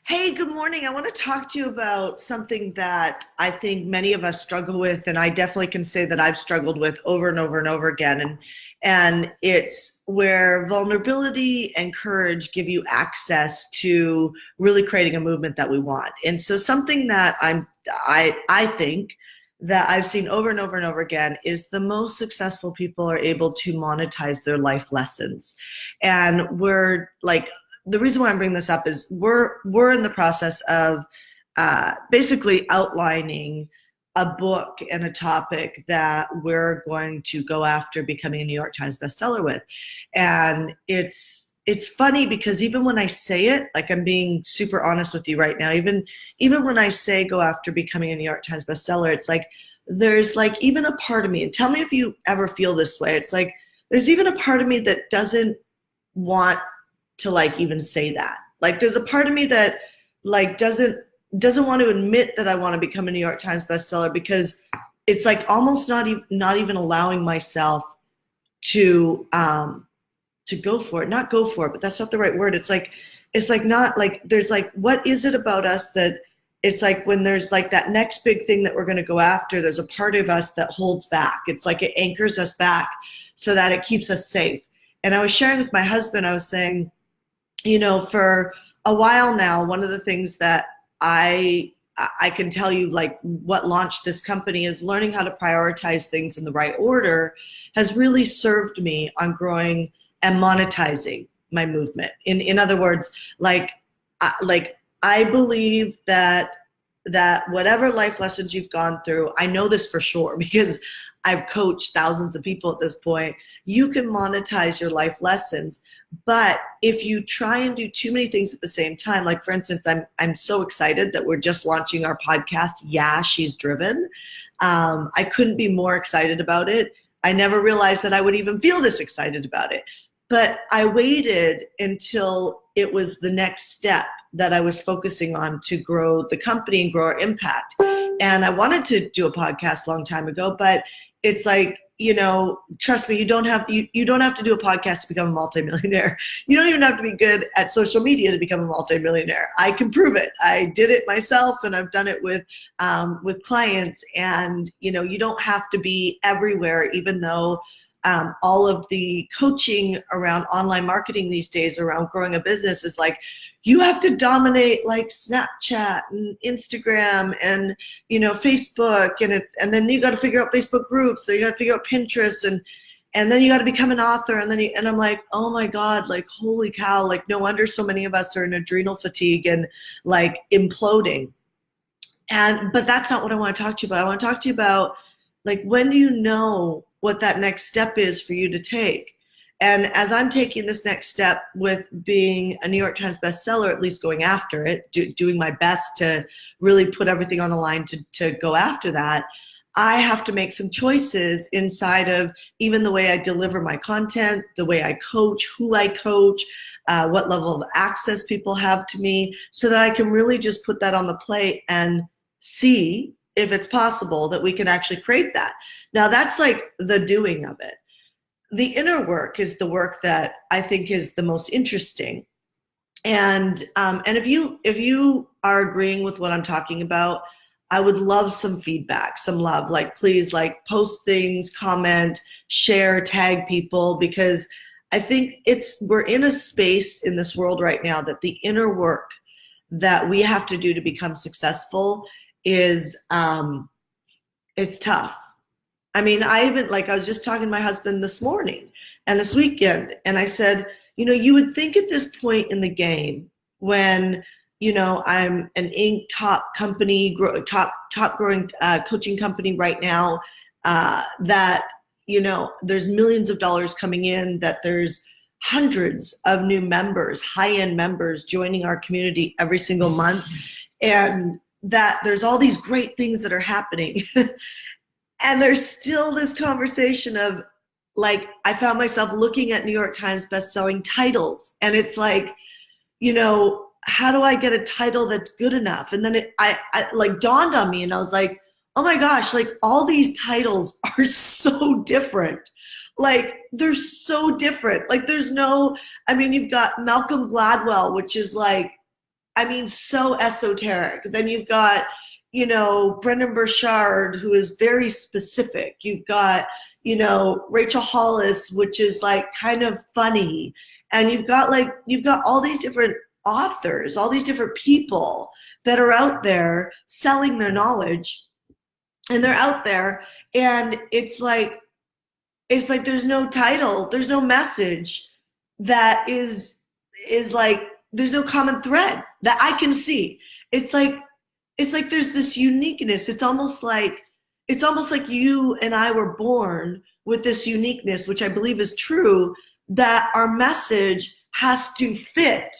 Hey, good morning. I want to talk to you about something that I think many of us struggle with, and I definitely can say that I've struggled with over and over and over again. And it's where vulnerability and courage give you access to really creating a movement that we want. And so something that I think that I've seen over and over and over again is the most successful people are able to monetize their life lessons. And we're like the reason why I'm bringing this up is we're in the process of basically outlining a book and a topic that we're going to go after becoming a New York Times bestseller with, and it's funny because even when I say it, like I'm being super honest with you right now, even when I say go after becoming a New York Times bestseller, it's like there's like even a part of me, and tell me if you ever feel this way. It's like there's even a part of me that doesn't want to like even say that. Like there's a part of me that like doesn't want to admit that I want to become a New York Times bestseller because it's like almost not even allowing myself to go for it. Not go for it, but that's not the right word. It's like not like there's like what is it about us that it's like when there's like that next big thing that we're going to go after, there's a part of us that holds back. It's like it anchors us back so that it keeps us safe. And I was sharing with my husband, I was saying, for a while now, one of the things that I can tell you, like what launched this company, is learning how to prioritize things in the right order has really served me on growing and monetizing my movement. In other words, like I believe that whatever life lessons you've gone through, I know this for sure because I've coached thousands of people at this point. You can monetize your life lessons, but if you try and do too many things at the same time, like for instance, I'm so excited that we're just launching our podcast. Yeah, She's Driven. I couldn't be more excited about it. I never realized that I would even feel this excited about it. But I waited until it was the next step that I was focusing on to grow the company and grow our impact. And I wanted to do a podcast a long time ago, but it's like, trust me, you don't have to do a podcast to become a multimillionaire. You don't even have to be good at social media to become a multimillionaire. I can prove it. I did it myself, and I've done it with clients. And you don't have to be everywhere, even though all of the coaching around online marketing these days around growing a business is like you have to dominate like Snapchat and Instagram and Facebook, and then you got to figure out Facebook groups, then you got to figure out Pinterest, and then you got to become an author, and I'm like, oh my God, like holy cow, like no wonder so many of us are in adrenal fatigue and like imploding. But that's not what I want to talk to you about. I want to talk to you about like when do you know what that next step is for you to take? And as I'm taking this next step with being a New York Times bestseller, at least going after it, doing my best to really put everything on the line to go after that, I have to make some choices inside of even the way I deliver my content, the way I coach, who I coach, what level of access people have to me, so that I can really just put that on the plate and see if it's possible that we can actually create that. Now that's like the doing of it. The inner work is the work that I think is the most interesting. And if you are agreeing with what I'm talking about, I would love some feedback, some love. Like please, like post things, comment, share, tag people, because I think we're in a space in this world right now that the inner work that we have to do to become successful is it's tough. I mean, I was just talking to my husband this morning and this weekend, and I said, you would think at this point in the game when, I'm an Inc. top company, top growing coaching company right now, that, there's millions of dollars coming in, that there's hundreds of new members, high-end members joining our community every single month, and that there's all these great things that are happening. And there's still this conversation of like, I found myself looking at New York Times bestselling titles, and it's like, how do I get a title that's good enough? And then I like dawned on me, and I was like, oh my gosh, like all these titles are so different. Like they're so different. Like you've got Malcolm Gladwell, which is like I mean, so esoteric. Then you've got, Brendan Burchard, who is very specific. You've got, Rachel Hollis, which is like kind of funny. And you've got all these different authors, all these different people that are out there selling their knowledge, and they're out there, and it's like there's no title, there's no message that is like, there's no common thread that I can see. It's like there's this uniqueness. It's almost like you and I were born with this uniqueness, which I believe is true, that our message has to fit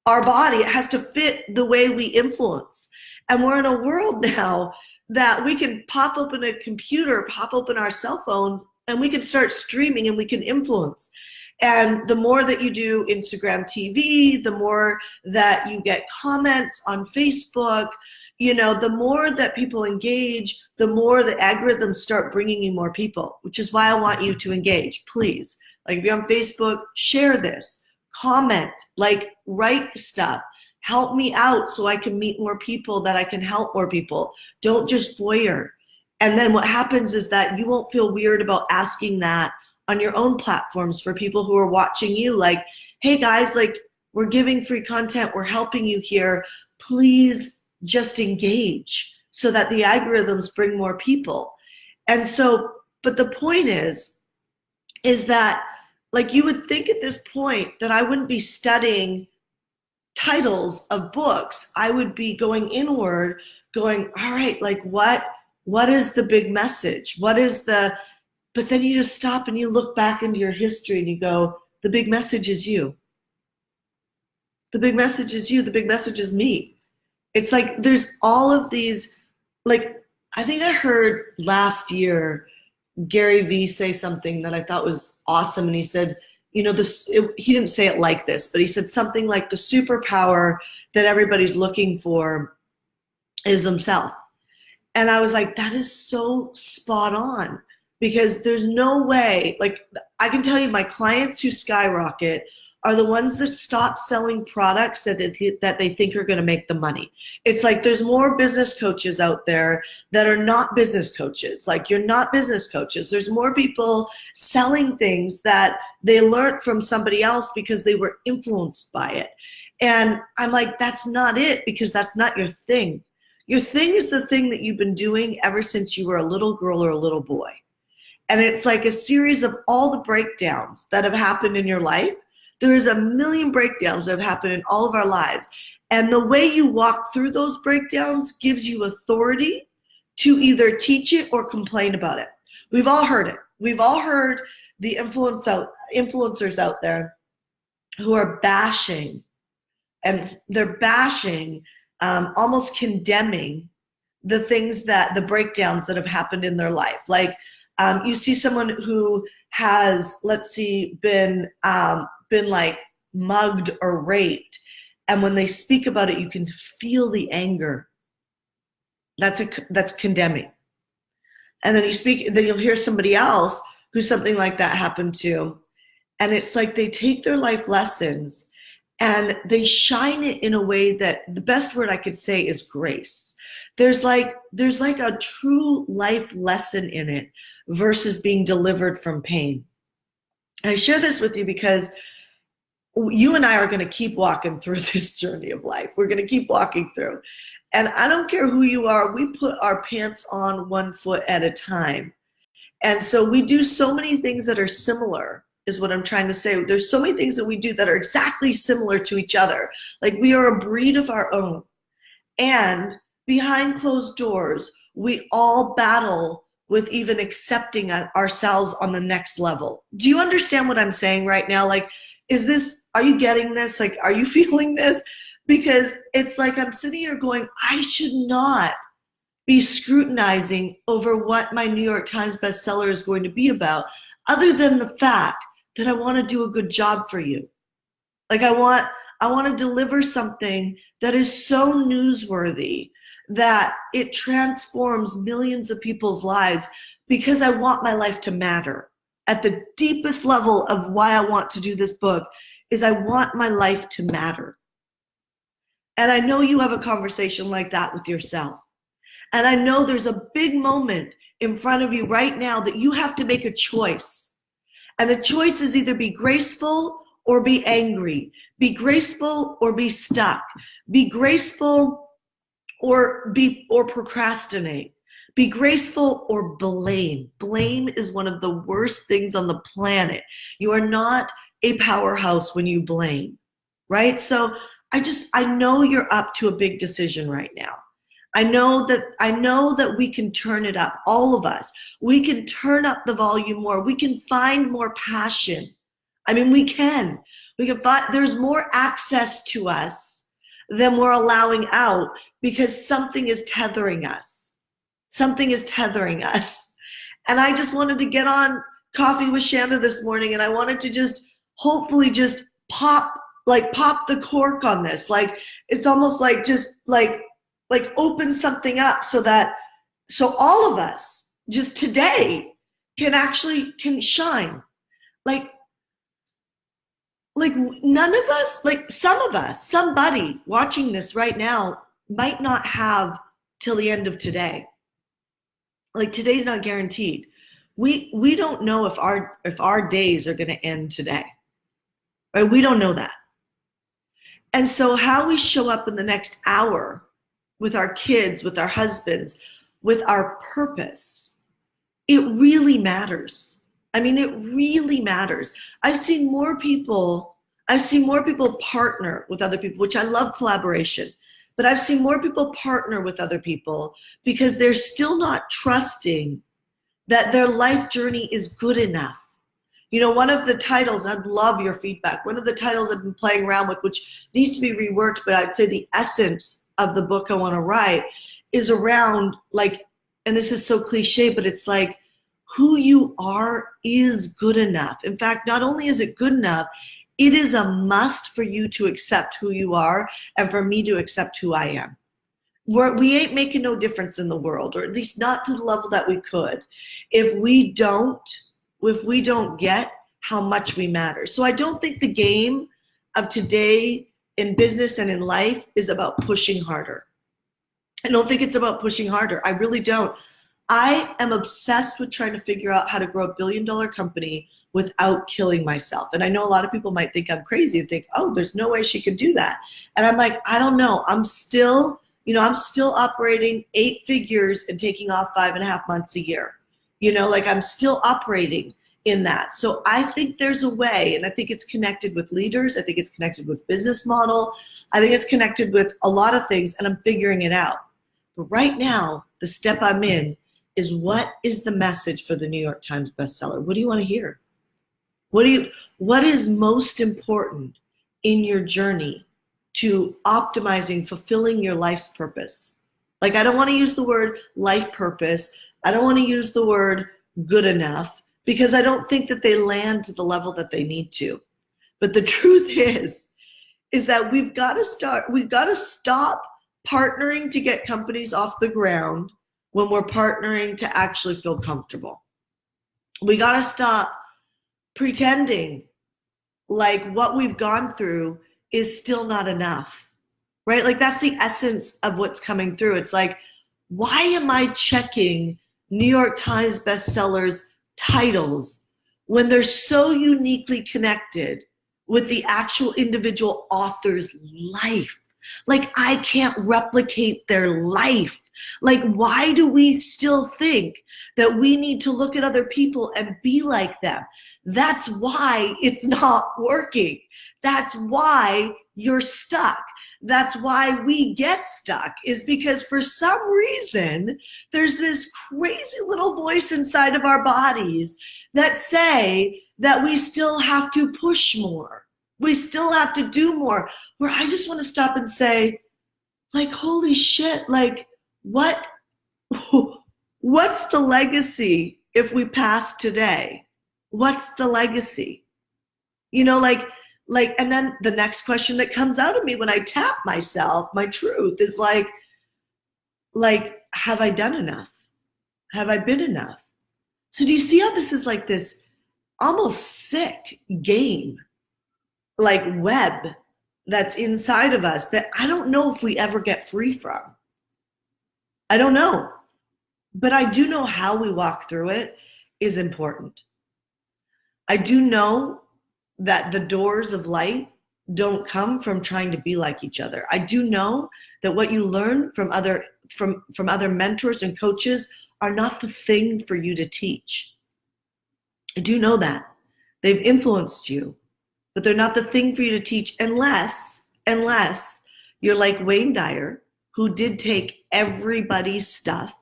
our body. It has to fit the way we influence. And we're in a world now that we can pop open a computer, pop open our cell phones, and we can start streaming and we can influence. And the more that you do Instagram TV, the more that you get comments on Facebook, the more that people engage, the more the algorithms start bringing you more people, which is why I want you to engage. Please, like if you're on Facebook, share this, comment, like write stuff. Help me out so I can meet more people, that I can help more people. Don't just voyeur. And then what happens is that you won't feel weird about asking that on your own platforms for people who are watching you. Like, hey guys, like we're giving free content, we're helping you here. Please just engage so that the algorithms bring more people. And so, but the point is that like you would think at this point that I wouldn't be studying titles of books. I would be going inward, going, all right, like what is the big message? But then you just stop and you look back into your history and you go, the big message is you. The big message is you. The big message is me. It's like there's all of these, like I think I heard last year Gary Vee say something that I thought was awesome. And he said, he didn't say it like this, but he said something like the superpower that everybody's looking for is themselves. And I was like, that is so spot on, because there's no way, like I can tell you my clients who skyrocket are the ones that stop selling products that they think are going to make them money. It's like there's more business coaches out there that are not business coaches. Like you're not business coaches. There's more people selling things that they learned from somebody else because they were influenced by it. And I'm like, that's not it, because that's not your thing. Your thing is the thing that you've been doing ever since you were a little girl or a little boy. And it's like a series of all the breakdowns that have happened in your life. There is a million breakdowns that have happened in all of our lives. And the way you walk through those breakdowns gives you authority to either teach it or complain about it. We've all heard it. We've all heard the influencers out there who are bashing, and they're bashing, almost condemning the things the breakdowns that have happened in their life. Like you see someone who has, let's see, been like mugged or raped, and when they speak about it, you can feel the anger. That's condemning. And then you'll hear somebody else who something like that happened to, and it's like they take their life lessons and they shine it in a way that the best word I could say is grace. There's like a true life lesson in it versus being delivered from pain. And I share this with you because you and I are going to keep walking through this journey of life. We're going to keep walking through. And I don't care who you are, we put our pants on one foot at a time. And so we do so many things that are similar, is what I'm trying to say. There's so many things that we do that are exactly similar to each other. Like we are a breed of our own. And behind closed doors, we all battle with even accepting ourselves on the next level. Do you understand what I'm saying right now? Like, are you getting this? Like, are you feeling this? Because it's like I'm sitting here going, I should not be scrutinizing over what my New York Times bestseller is going to be about, other than the fact that I want to do a good job for you. Like I want to deliver something that is so newsworthy that it transforms millions of people's lives, because I want my life to matter. At the deepest level of why I want to do this book is I want my life to matter. And I know you have a conversation like that with yourself. And I know there's a big moment in front of you right now that you have to make a choice. And the choice is either be graceful or be angry, be graceful or be stuck, be graceful or procrastinate, be graceful or blame. Blame is one of the worst things on the planet. You are not a powerhouse when you blame, right? So I know you're up to a big decision right now. I know that we can turn it up, all of us. We can turn up the volume more. We can find more passion. I mean, we can. We can find there's more access to us than we're allowing out because something is tethering us. Something is tethering us. And I just wanted to get on Coffee with Shanda this morning, and I wanted to just hopefully just pop the cork on this. Like it's almost like just like open something up so all of us just today can shine. Like none of us, like some of us, somebody watching this right now might not have till the end of today. Like today's not guaranteed. We don't know if our days are going to end today. Right? We don't know that. And so how we show up in the next hour with our kids, with our husbands, with our purpose, it really matters. I mean, it really matters. I've seen more people partner with other people, which I love collaboration, but I've seen more people partner with other people because they're still not trusting that their life journey is good enough. You know, one of the titles, and I'd love your feedback, one of the titles I've been playing around with, which needs to be reworked, but I'd say the essence of the book I want to write is around like, and this is so cliche, but it's like, who you are is good enough. In fact, not only is it good enough, it is a must for you to accept who you are and for me to accept who I am. We ain't making no difference in the world, or at least not to the level that we could, if we don't get how much we matter. So I don't think the game of today in business and in life is about pushing harder. I don't think it's about pushing harder. I really don't. I am obsessed with trying to figure out how to grow a billion-dollar company without killing myself. And I know a lot of people might think I'm crazy and think, oh, there's no way she could do that. And I'm like, I don't know. I'm still operating 8 figures and taking off 5.5 months a year. Like I'm still operating in that. So I think there's a way, and I think it's connected with leaders. I think it's connected with business model. I think it's connected with a lot of things, and I'm figuring it out. But right now, the step I'm in is, what is the message for the New York Times bestseller? What do you want to hear? What is most important in your journey to optimizing, fulfilling your life's purpose? Like, I don't want to use the word life purpose. I don't want to use the word good enough, because I don't think that they land to the level that they need to. But the truth is that we've got to stop partnering to get companies off the ground when we're partnering to actually feel comfortable. We got to stop pretending like what we've gone through is still not enough, right? Like that's the essence of what's coming through. It's like, why am I checking New York Times bestsellers titles when they're so uniquely connected with the actual individual author's life? Like I can't replicate their life. Like, why do we still think that we need to look at other people and be like them? That's why it's not working. That's why you're stuck. That's why we get stuck, is because for some reason, there's this crazy little voice inside of our bodies that say that we still have to push more. We still have to do more. Where I just want to stop and say, like, holy shit, like, what's the legacy if we pass today? What's the legacy? And then the next question that comes out of me when I tap myself, my truth, is like, have I done enough? Have I been enough? So do you see how this is like this almost sick game, like web that's inside of us that I don't know if we ever get free from. I don't know. But I do know how we walk through it is important. I do know that the doors of light don't come from trying to be like each other. I do know that what you learn from other mentors and coaches are not the thing for you to teach. I do know that. They've influenced you, but they're not the thing for you to teach unless you're like Wayne Dyer, who did take everybody's stuff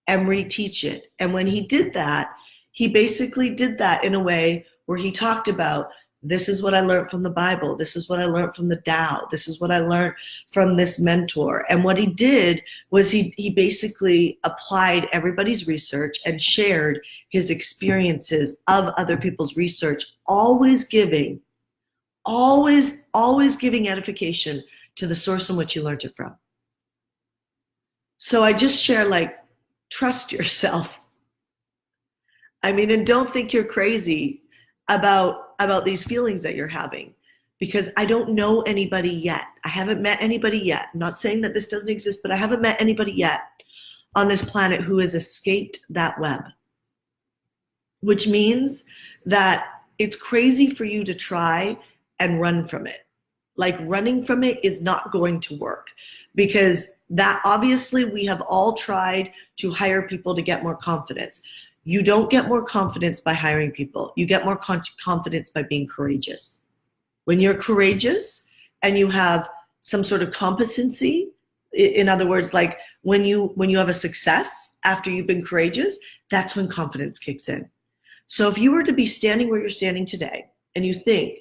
and reteach it. And when he did that, he basically did that in a way where he talked about, this is what I learned from the Bible. This is what I learned from the Tao. This is what I learned from this mentor. And what he did was he basically applied everybody's research and shared his experiences of other people's research, always giving edification to the source in which you learned it from. So I just share, like, trust yourself. I mean, and don't think you're crazy about these feelings that you're having, because I don't know anybody yet. I haven't met anybody yet. I'm not saying that this doesn't exist, but I haven't met anybody yet on this planet who has escaped that web, which means that it's crazy for you to try and run from it. Like, running from it is not going to work, because that obviously we have all tried to hire people to get more confidence. You don't get more confidence by hiring people. You get more confidence by being courageous. When you're courageous and you have some sort of competency, in other words, like when you have a success after you've been courageous, that's when confidence kicks in. So if you were to be standing where you're standing today and you think,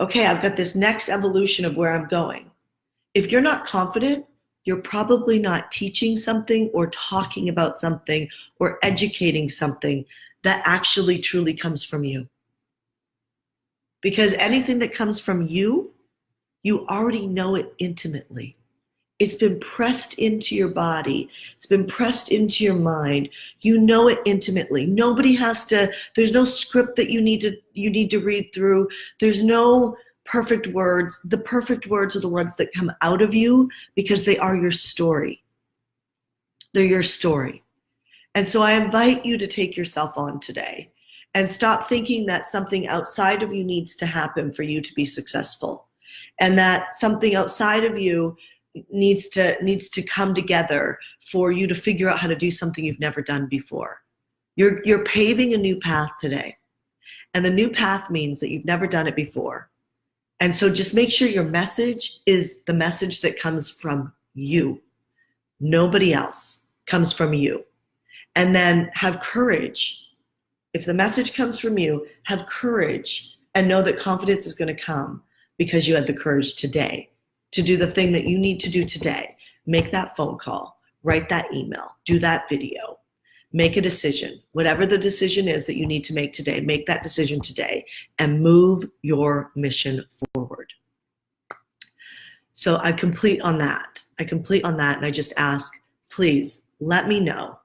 okay, I've got this next evolution of where I'm going. If you're not confident, you're probably not teaching something or talking about something or educating something that actually truly comes from you. Because anything that comes from you, you already know it intimately. It's been pressed into your body. It's been pressed into your mind. You know it intimately. Nobody has to, there's no script that you need to read through. There's no perfect words. The perfect words are the ones that come out of you because they are your story. They're your story. And so I invite you to take yourself on today and stop thinking that something outside of you needs to happen for you to be successful, and that something outside of you needs to come together for you to figure out how to do something you've never done before. You're paving a new path today. And the new path means that you've never done it before. And so just make sure your message is the message that comes from you. Nobody else. Comes from you. And then have courage. If the message comes from you, have courage and know that confidence is going to come because you had the courage today to do the thing that you need to do today. Make that phone call, write that email, do that video. Make a decision. Whatever the decision is that you need to make today, make that decision today and move your mission forward. So I complete on that. And I just ask, please let me know.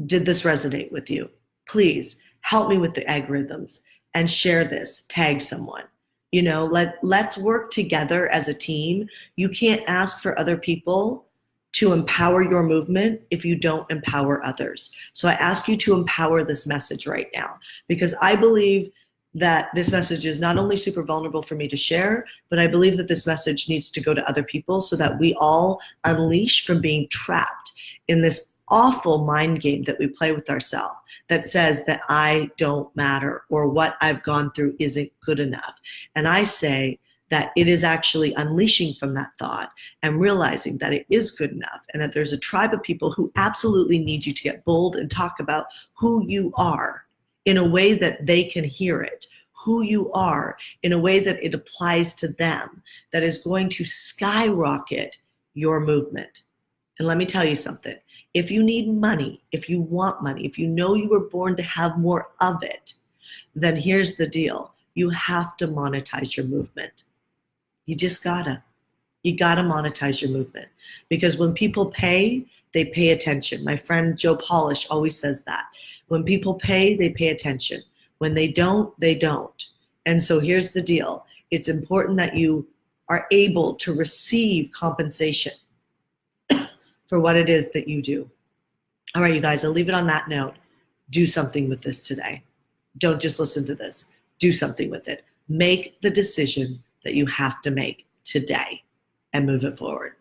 Did this resonate with you? Please help me with the algorithms and share this, tag someone. You know, let's work together as a team. You can't ask for other people to empower your movement if you don't empower others. So I ask you to empower this message right now, because I believe that this message is not only super vulnerable for me to share, but I believe that this message needs to go to other people so that we all unleash from being trapped in this awful mind game that we play with ourselves that says that I don't matter or what I've gone through isn't good enough. And I say that it is actually unleashing from that thought and realizing that it is good enough, and that there's a tribe of people who absolutely need you to get bold and talk about who you are in a way that they can hear it, who you are in a way that it applies to them, that is going to skyrocket your movement. And let me tell you something. If you need money, if you want money, if you know you were born to have more of it, then here's the deal. You have to monetize your movement. You just gotta. You gotta monetize your movement. Because when people pay, they pay attention. My friend Joe Polish always says that. When people pay, they pay attention. When they don't, they don't. And so here's the deal. It's important that you are able to receive compensation for what it is that you do. All right, you guys, I'll leave it on that note. Do something with this today. Don't just listen to this. Do something with it. Make the decision that you have to make today and move it forward.